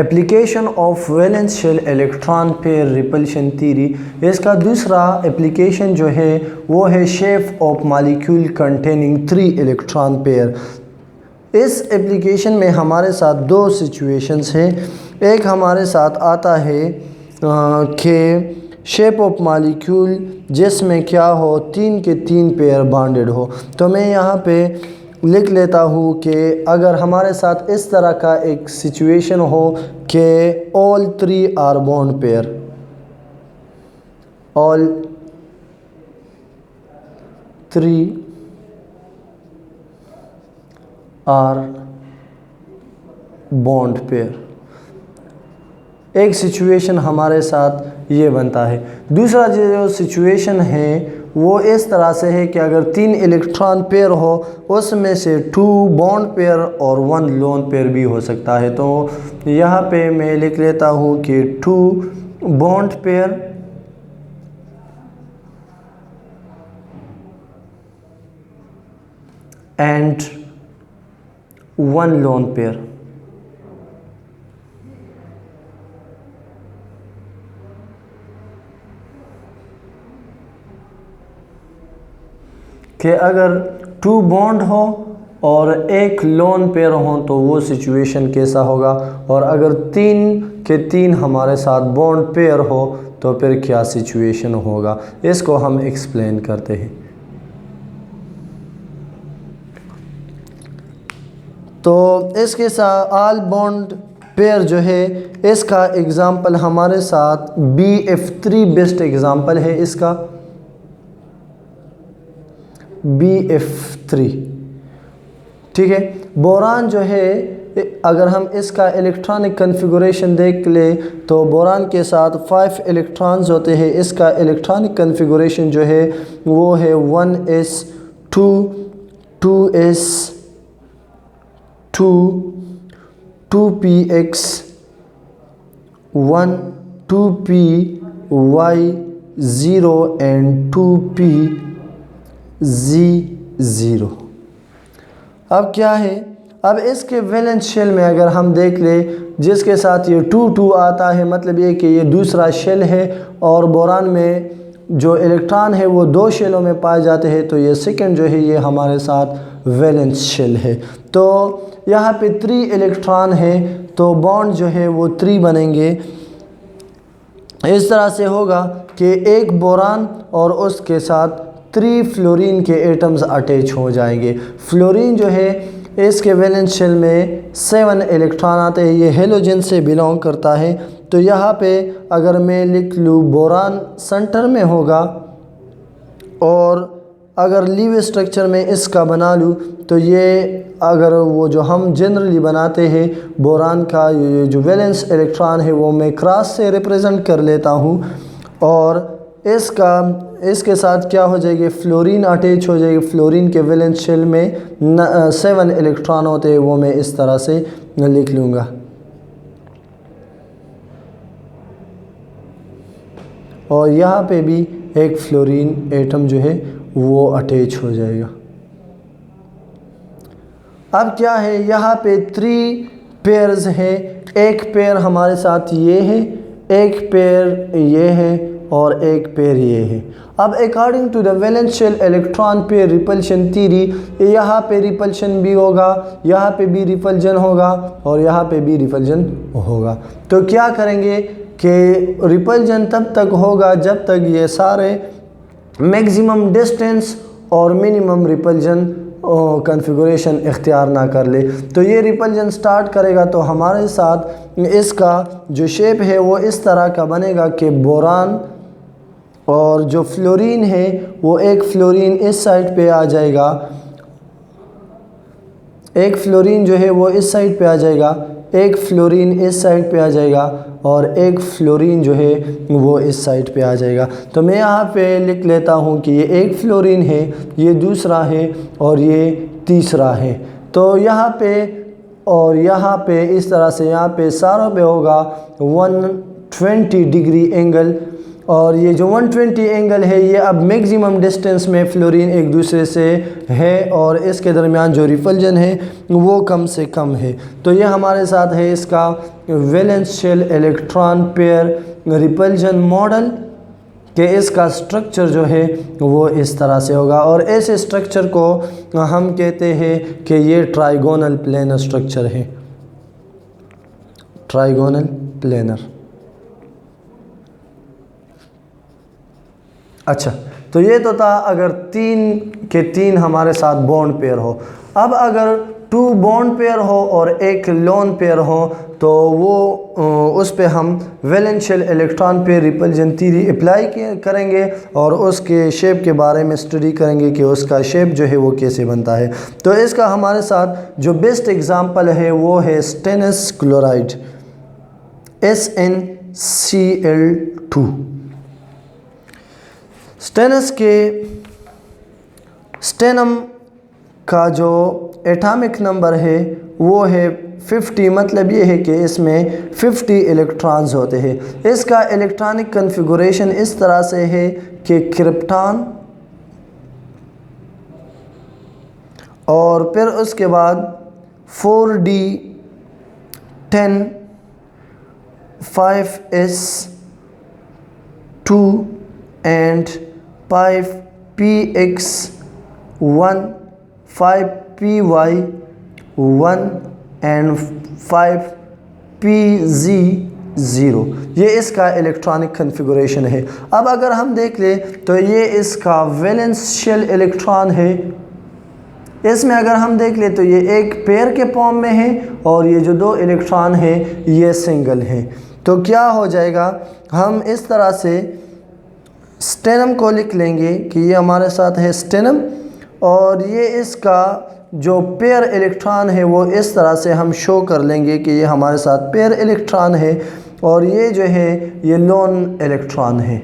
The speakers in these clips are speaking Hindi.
Application of valence shell electron pair repulsion theory. इसका दूसरा एप्लीकेशन जो है वो है shape of molecule containing 3 electron pair. इस एप्लीकेशन में हमारे साथ दो सिचुएशंस हैं। एक हमारे साथ आता है कि शेप ऑफ मॉलिक्यूल जिसमें क्या हो 3 के 3 पेयर बॉन्डेड हो। तो मैं यहाँ पे लिख लेता हूँ कि अगर हमारे साथ इस तरह का एक सिचुएशन हो कि all 3 are bond pair, all 3 are bond pair, एक सिचुएशन हमारे साथ ये बनता है। दूसरा जो सिचुएशन है वो इस तरह से है कि अगर 3 इलेक्ट्रॉन पेयर हो उसमें से 2 बॉन्ड पेयर और 1 लोन पेयर भी हो सकता है। तो यहाँ पे मैं लिख लेता हूँ कि 2 bond pair and 1 lone pair. कि अगर 2 बॉन्ड हो और 1 लोन पेयर हो तो वो सिचुएशन कैसा होगा, और अगर 3 के 3 हमारे साथ बॉन्ड पेयर हो तो फिर क्या सिचुएशन होगा, इसको हम एक्सप्लेन करते हैं। तो इसके साथ ऑल बॉन्ड पेयर जो है इसका एग्ज़ाम्पल हमारे साथ BF3 बेस्ट एग्ज़ाम्पल है इसका, BF3। ठीक है। बोरान जो है अगर हम इसका इलेक्ट्रॉनिक कन्फिगुरेशन देख ले तो बोरान के साथ 5 इलेक्ट्रॉन्स होते हैं। इसका इलेक्ट्रॉनिक कन्फिगुरेशन जो है वो है 1s2 2s2 2px 1 2py0 and 2pz0। अब क्या है, अब इसके वैलेंस शेल में अगर हम देख ले जिसके साथ ये 2 आता है, मतलब ये कि ये दूसरा शेल है और बोरान में जो इलेक्ट्रॉन है वो 2 शेलों में पाए जाते हैं, तो ये सेकंड जो है ये हमारे साथ वैलेंस शेल है। तो यहाँ पे 3 इलेक्ट्रॉन है तो बॉन्ड जो है वो 3 बनेंगे। इस तरह से होगा कि एक बोरान और उसके साथ 3 फ्लोरीन के एटम्स अटैच हो जाएंगे। फ्लोरीन जो है इसके वैलेंस शेल में 7 इलेक्ट्रॉन आते हैं, ये हेलोजन से बिलोंग करता है। तो यहाँ पे अगर मैं लिख लूँ बोरान सेंटर में होगा और अगर लीव स्ट्रक्चर में इसका बना लूँ तो ये अगर वो जो हम जनरली बनाते हैं बोरान का ये जो वैलेंस इलेक्ट्रॉन है वो मैं क्रॉस से रिप्रेजेंट कर लेता हूँ, और इसके साथ क्या हो जाएगी, फ्लोरीन अटैच हो जाएगी। फ्लोरीन के वैलेंस शेल में 7 इलेक्ट्रॉन होते हैं, वो मैं इस तरह से लिख लूँगा। और यहाँ पे भी एक फ्लोरीन एटम जो है वो अटैच हो जाएगा। अब क्या है, यहाँ पे 3 पेयर्स है। एक पेयर हमारे साथ ये है, एक पेयर ये है और एक पेयर ये है। अब according to the valence shell electron pair repulsion theory, यहाँ पे रिपल्शन भी होगा, यहाँ पे भी रिपल्जन होगा और यहाँ पे भी रिपल्जन होगा। तो क्या करेंगे कि रिपल्जन तब तक होगा जब तक ये सारे मैक्सिमम डिस्टेंस और मिनिमम रिपल्जन कॉन्फ़िगरेशन इख्तियार ना कर ले। तो ये रिपल्जन स्टार्ट करेगा तो हमारे साथ इसका जो शेप है वो इस तरह का बनेगा कि बोरान और जो फ्लोरीन है वो एक फ्लोरीन इस साइड पे आ जाएगा, एक फ्लोरीन जो है वो इस साइड पे आ जाएगा, एक फ्लोरीन इस साइड पे आ जाएगा और एक फ्लोरीन जो है वो इस साइड पे आ जाएगा। तो मैं यहाँ पे लिख लेता हूँ कि ये एक फ्लोरीन है, ये दूसरा है और ये तीसरा है। तो यहाँ पे और यहाँ पे इस तरह से यहाँ पे सारों पे होगा 120 डिग्री एंगल और ये जो 120 एंगल है ये अब मैक्सिमम डिस्टेंस में फ्लोरीन एक दूसरे से है और इसके दरमियान जो रिपल्जन है वो कम से कम है। तो ये हमारे साथ है इसका valence shell electron pair repulsion model कि इसका स्ट्रक्चर जो है वो इस तरह से होगा और ऐसे स्ट्रक्चर को हम कहते हैं कि ये ट्राइगोनल प्लेनर स्ट्रक्चर है, ट्राइगोनल प्लेनर। अच्छा, तो ये तो था अगर 3 के 3 हमारे साथ बॉन्ड पेयर हो। अब अगर 2 बॉन्ड पेयर हो और एक लोन पेयर हो तो वो उस पे हम valence shell electron pair repulsion theory apply करेंगे और उसके शेप के बारे में स्टडी करेंगे कि उसका शेप जो है वो कैसे बनता है। तो इसका हमारे साथ जो बेस्ट एग्जांपल है वो है स्टेनस क्लोराइड SnCl2। स्टेनस के स्टेनम का जो एटॉमिक नंबर है वो है 50, मतलब ये है कि इसमें 50 इलेक्ट्रॉन्स होते हैं। इसका इलेक्ट्रॉनिक कन्फिगुरेशन इस तरह से है कि क्रिप्टॉन और फिर उसके बाद 4d10 5s2 and 5px1 5py1 and 5pz0, ये इसका इलेक्ट्रॉनिक कन्फिगुरेशन है। अब अगर हम देख ले तो ये इसका वैलेंस शेल इलेक्ट्रॉन है। इसमें अगर हम देख ले तो ये एक पेयर के फॉर्म में है और ये जो 2 इलेक्ट्रॉन है ये सिंगल है। तो क्या हो जाएगा, हम इस तरह से स्टेनम को लिख लेंगे कि ये हमारे साथ है स्टेनम और ये इसका जो पेयर इलेक्ट्रॉन है वो इस तरह से हम शो कर लेंगे कि ये हमारे साथ पेयर इलेक्ट्रॉन है और ये जो है ये लोन इलेक्ट्रॉन है।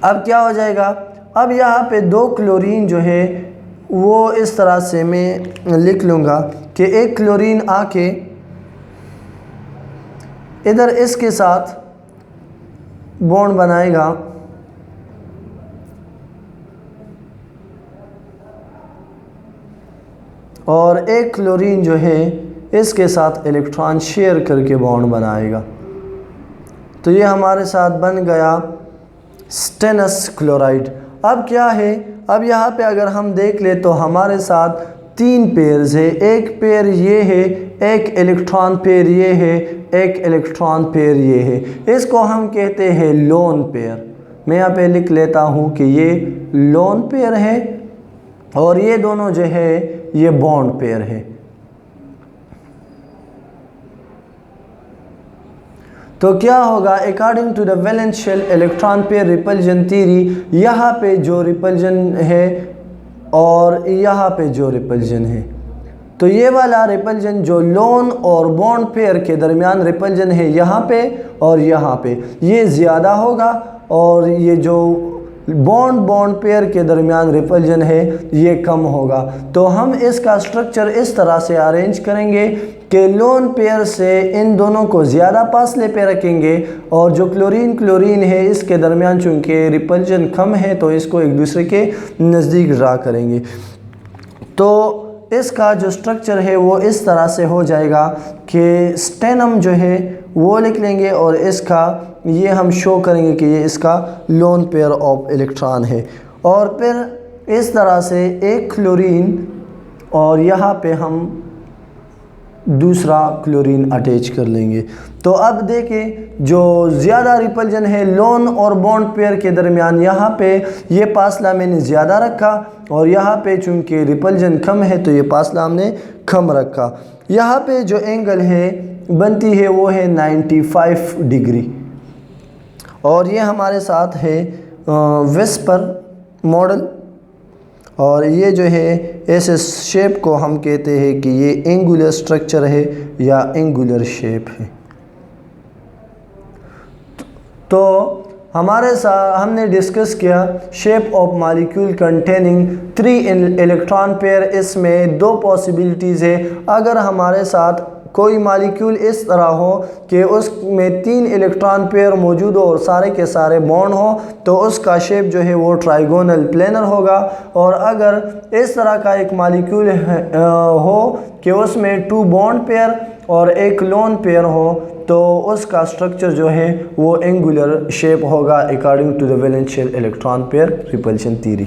अब क्या हो जाएगा, अब यहाँ पे 2 क्लोरीन जो है वो इस तरह से मैं लिख लूँगा कि एक क्लोरीन आके इधर इसके साथ बॉन्ड बनाएगा और एक क्लोरीन जो है इसके साथ इलेक्ट्रॉन शेयर करके बॉन्ड बनाएगा। तो ये हमारे साथ बन गया स्टेनस क्लोराइड। अब क्या है, अब यहाँ पे अगर हम देख ले तो हमारे साथ 3 पेयर्स है। एक पेयर ये है, एक इलेक्ट्रॉन पेयर ये है, एक इलेक्ट्रॉन पेयर ये है। इसको हम कहते हैं लोन पेयर। मैं यहाँ पे लिख लेता हूँ कि ये लोन पेयर है और ये दोनों जो है ये बॉन्ड पेयर है। तो क्या होगा, according to the valence shell electron pair repulsion theory, यहाँ पे जो रिपल्जन है और यहाँ पे जो रिपल्जन है, तो ये वाला रिपल्जन जो लोन और बॉन्ड पेयर के दरमियान रिपल्जन है यहाँ पे और यहाँ पे ये ज़्यादा होगा और ये जो बॉन्ड पेयर के दरमियान रिपल्जन है ये कम होगा। तो हम इसका स्ट्रक्चर इस तरह से अरेंज करेंगे कि लोन पेयर से इन दोनों को ज़्यादा फासले पे रखेंगे और जो क्लोरीन है इसके दरमियान चूँकि रिपल्जन कम है तो इसको एक दूसरे के नज़दीक ड्रा करेंगे। तो इसका जो स्ट्रक्चर है वो इस तरह से हो जाएगा कि स्टेनम जो है वो लिख लेंगे और इसका ये हम शो करेंगे कि ये इसका लोन पेयर ऑफ इलेक्ट्रॉन है और फिर इस तरह से एक क्लोरीन और यहाँ पे हम दूसरा क्लोरीन अटैच कर लेंगे। तो अब देखें जो ज़्यादा रिपल्जन है लोन और बॉन्ड पेयर के दरमियान, यहाँ पे ये फासला मैंने ज़्यादा रखा और यहाँ पे चूँकि रिपल्जन कम है तो ये फासला हमने कम रखा। यहाँ पे जो एंगल है बनती है वो है 95 डिग्री और ये हमारे साथ है वेस्पर मॉडल और ये जो है ऐसे शेप को हम कहते हैं कि ये एंगुलर स्ट्रक्चर है या एंगुलर शेप है। तो हमारे साथ हमने डिस्कस किया shape of molecule containing 3 electron pair. इसमें 2 पॉसिबिलिटीज़ है। अगर हमारे साथ कोई मालिक्यूल इस तरह हो कि उसमें 3 इलेक्ट्रॉन पेयर मौजूद हो और सारे के सारे बॉन्ड हो, तो उसका शेप जो है वो ट्राइगोनल प्लेनर होगा। और अगर इस तरह का एक मालिक्यूल हो कि उसमें 2 बॉन्ड पेयर और एक लोन पेयर हो, तो उसका स्ट्रक्चर जो है वो एंगुलर शेप होगा according to the valence shell electron pair repulsion theory.